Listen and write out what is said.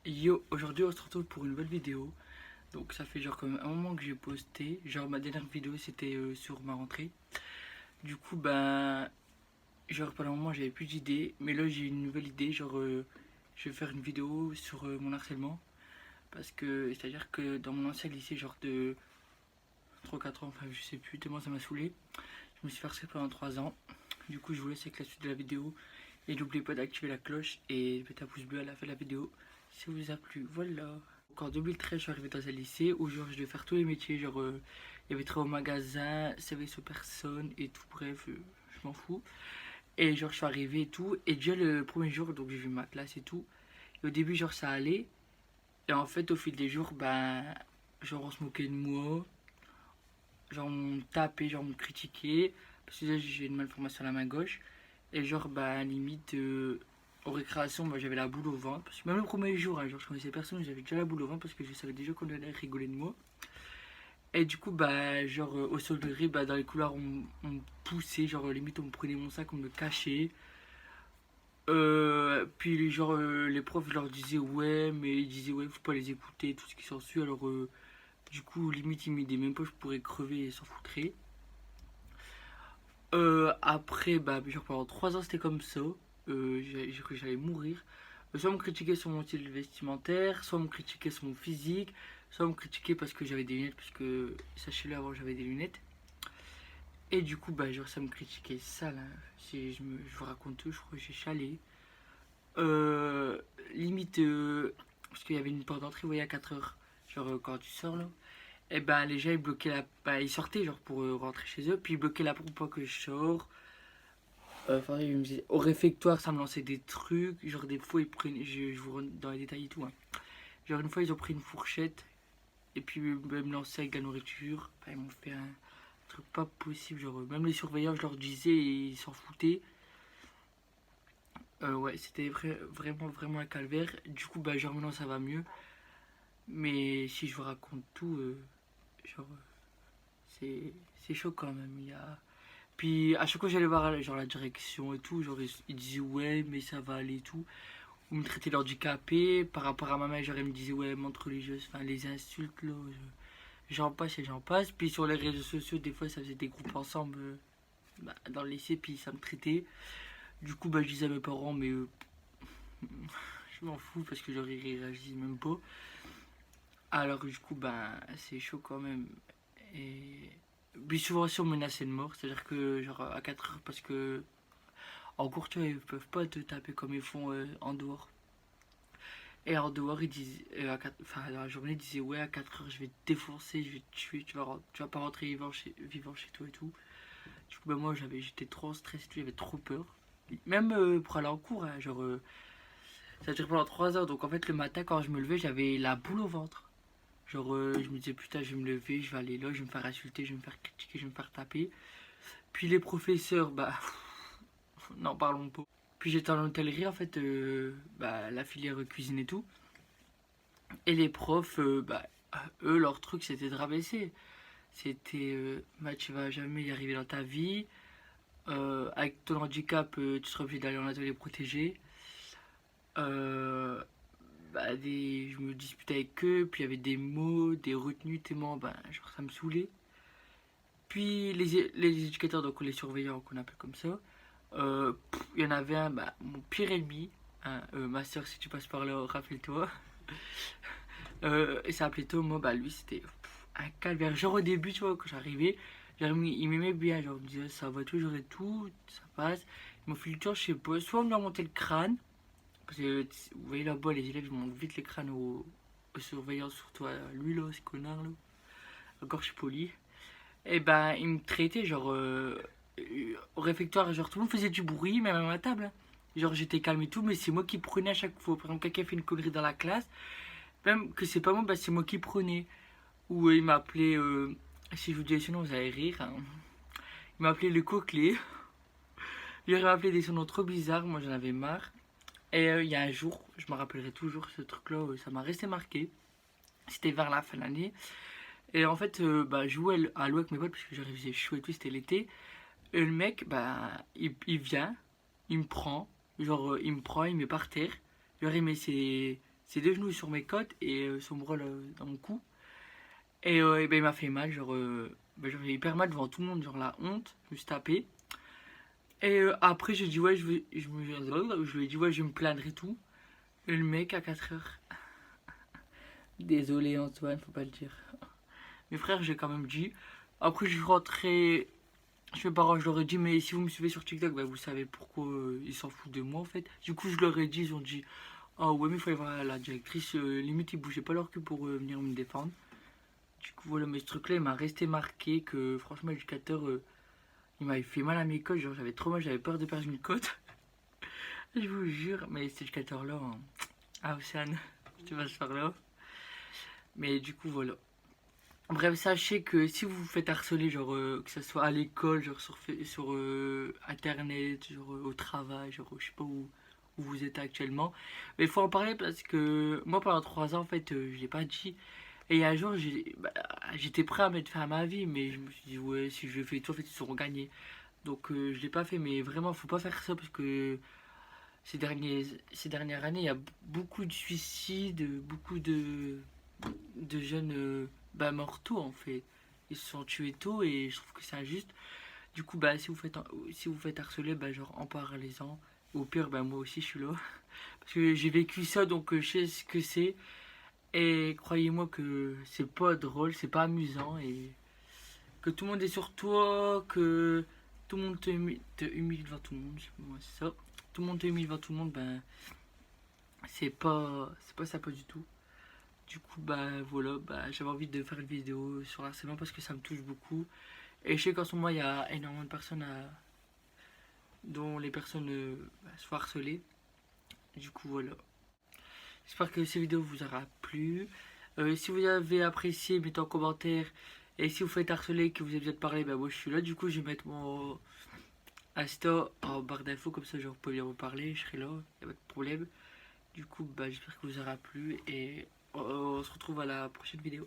Yo, aujourd'hui on se retrouve pour une nouvelle vidéo. Donc ça fait genre comme un moment que j'ai posté. Genre ma dernière vidéo c'était sur ma rentrée. Du coup genre pendant un moment j'avais plus d'idées. Mais là j'ai une nouvelle idée. Genre je vais faire une vidéo sur mon harcèlement. Parce que c'est à dire que dans mon ancien lycée genre de 3-4 ans, enfin je sais plus tellement ça m'a saoulé. Je me suis fait harceler pendant 3 ans. Du coup je vous laisse avec la suite de la vidéo. Et n'oubliez pas d'activer la cloche et de mettre un pouce bleu à la fin de la vidéo si ça vous a plu. Voilà. Donc en 2013, je suis arrivé dans un lycée où genre je devais faire tous les métiers. Genre il y avait travail au magasin, service aux personnes et tout. Bref, je m'en fous. Et genre je suis arrivé et tout. Et déjà le premier jour, donc j'ai vu ma classe et tout. Et au début, genre ça allait. Et en fait, au fil des jours, genre on se moquait de moi. Genre on me tapait, genre on me critiquait. Parce que déjà j'ai une malformation à la main gauche. Et genre, limite, en récréation, j'avais la boule au ventre. Parce que même le premier jour, hein, genre, je connaissais personne, j'avais déjà la boule au ventre parce que je savais déjà qu'on allait rigoler de moi. Et du coup, genre, au solderie, dans les couloirs, on me poussait, genre, limite, on me prenait mon sac, on me le cachait. Puis, genre, les profs, je leur disais, ouais, mais ils disaient, ouais, faut pas les écouter, tout ce qui s'ensuit. Alors, du coup, limite, ils m'aidaient même pas, je pourrais crever et s'en foutrer. Après, genre, pendant 3 ans, c'était comme ça. J'ai cru que j'allais mourir. Soit on me critiquait sur mon style vestimentaire, soit on me critiquait sur mon physique, soit on me critiquait parce que j'avais des lunettes, puisque sachez-le, avant j'avais des lunettes. Et du coup, genre ça me critiquait ça là. Si je vous raconte tout, je crois que j'ai chalé. Euh, limite, parce qu'il y avait une porte d'entrée, vous voyez, à 4 heures. Genre quand tu sors là. Et les gens ils bloquaient ils sortaient genre pour rentrer chez eux, puis ils bloquaient la porte pour pas que je sors. Enfin, ils me disaient, au réfectoire, ça me lançait des trucs. Genre des fois ils prenaient, je vous rentre dans les détails et tout, hein. Genre une fois ils ont pris une fourchette et puis me lancer avec de la nourriture. Ils m'ont fait un truc pas possible. Genre même les surveillants je leur disais et ils s'en foutaient. Ouais c'était vraiment un calvaire. Du coup genre maintenant ça va mieux. Mais si je vous raconte tout, genre c'est chaud quand même. Puis à chaque fois j'allais voir genre la direction et tout. Genre ils disaient ouais mais ça va aller et tout. Ou me traiter d'handicapé. Par rapport à ma mère genre ils me disaient ouais montre religieuse. Enfin les insultes là. J'en passe et j'en passe. Puis sur les réseaux sociaux, des fois, ça faisait des groupes ensemble dans le lycée, puis ça me traitait. Du coup, je disais à mes parents, mais je m'en fous parce que j'aurais réagi même pas. Alors, du coup, c'est chaud quand même. Et. Puis souvent aussi, on menaçait de mort. C'est-à-dire que, genre, à 4 heures, parce que en cours, tu vois, ils peuvent pas te taper comme ils font en dehors. Et en dehors, ils disent, enfin, dans la journée, ils disaient, ouais, à 4 heures, je vais te défoncer, je vais te tuer, tu vas pas rentrer vivant chez toi et tout. Du coup, moi, j'étais trop stressé, j'avais trop peur. Même pour aller en cours, hein, genre, ça durait pendant 3 heures. Donc, en fait, le matin, quand je me levais, j'avais la boule au ventre. Genre, je me disais, putain, je vais me lever, je vais aller là, je vais me faire insulter, je vais me faire critiquer, je vais me faire taper. Puis les professeurs, n'en parlons pas. Puis j'étais en hôtellerie, en fait, la filière cuisine et tout. Et les profs, eux, leur truc, c'était de rabaisser. C'était, tu vas jamais y arriver dans ta vie. Avec ton handicap, tu seras obligé d'aller en atelier protégé. Euh, je me disputais avec eux, puis il y avait des mots, des retenues, tellement, genre ça me saoulait. Puis les éducateurs, donc les surveillants qu'on appelle comme ça, il y en avait un, mon pire ennemi, hein, ma soeur, si tu passes par là, rappelle-toi. Il s'appelait Thomas, lui c'était un calvaire. Genre au début, tu vois, quand j'arrivais, il m'aimait bien, genre il me disait ça va toujours et tout, ça passe. Il m'a fait le tour, je sais pas, soit on me l'a monté le crâne, parce que vous voyez là-bas, les élèves ils montent vite les crânes aux surveillants, surtout à lui là, ce connard là, encore je suis poli. Et il me traitait genre au réfectoire, genre tout le monde faisait du bruit, même à ma table, hein. Genre j'étais calme et tout, mais c'est moi qui prenais à chaque fois. Par exemple, quelqu'un fait une connerie dans la classe, même que c'est pas moi, c'est moi qui prenais. Ou il m'appelait, si je vous dis les surnoms, vous allez rire, hein. Il m'appelait le coquelet. Il aurait appelé des surnoms trop bizarres, moi j'en avais marre. Et il y a un jour, je me rappellerai toujours ce truc-là, ça m'a resté marqué. C'était vers la fin de l'année. Et en fait, je jouais à l'eau avec mes potes parce que j'arrivais, faisait chaud et tout, c'était l'été. Et le mec, il vient, il me prend, genre il me prend, il me met par terre. Genre il met ses ses deux genoux sur mes côtes et son bras là, dans mon cou. Et ben, il m'a fait mal, genre j'ai hyper mal devant tout le monde, genre la honte, je me suis tapé. Et après j'ai dit ouais, je lui ai dit ouais, je vais me plaindre et tout. Et le mec à 4 heures, désolé Antoine, faut pas le dire. Mes frères, j'ai quand même dit. Après je suis rentré, mes parents, je leur ai dit, mais si vous me suivez sur TikTok, bah, vous savez pourquoi ils s'en foutent de moi en fait. Du coup, je leur ai dit, ils ont dit, ah ouais, mais il fallait voir la directrice, limite ils bougeaient pas leur cul pour venir me défendre. Du coup, voilà, mais ce truc-là, il m'a resté marqué que franchement, l'éducateur, il m'avait fait mal à mes côtes, genre j'avais trop mal, j'avais peur de perdre une côte. Je vous jure, mais cet éducateur-là, hein, ah Océane, tu vas se faire là. Mais du coup, voilà. Bref, sachez que si vous vous faites harceler, genre que ce soit à l'école, genre sur internet, genre au travail, genre je sais pas où vous êtes actuellement, mais il faut en parler parce que moi pendant 3 ans en fait je l'ai pas dit. Et un jour j'étais prêt à mettre fin à ma vie, mais je me suis dit ouais si je le fais tout en fait ils seront gagnés. Donc je l'ai pas fait, mais vraiment faut pas faire ça parce que ces dernières années il y a beaucoup de suicides, beaucoup de jeunes bah, morts tôt en fait. Ils se sont tués tôt et je trouve que c'est injuste. Du coup, bah, si vous faites harceler, bah, genre en parlez-en. Au pire, bah, moi aussi je suis là. Parce que j'ai vécu ça donc je sais ce que c'est. Et croyez-moi que c'est pas drôle, c'est pas amusant. Et que tout le monde est sur toi, que tout le monde te humilie devant tout le monde. Moi, c'est ça. Tout le monde te humilie devant tout le monde, ben c'est pas sympa du tout. Du coup, bah voilà, bah, j'avais envie de faire une vidéo sur l'harcèlement parce que ça me touche beaucoup. Et je sais qu'en ce moment, il y a énormément de personnes dont les personnes bah, sont harcelées. Du coup, voilà. J'espère que cette vidéo vous aura plu. Si vous avez apprécié, mettez en commentaire. Et si vous faites harceler et que vous avez besoin de parler, bah moi je suis là. Du coup, je vais mettre mon Insta en barre d'infos, comme ça, genre, vous pouvez bien vous parler. Je serai là, il n'y a pas de problème. Du coup, bah, j'espère que vous aura plu. Et on se retrouve à la prochaine vidéo.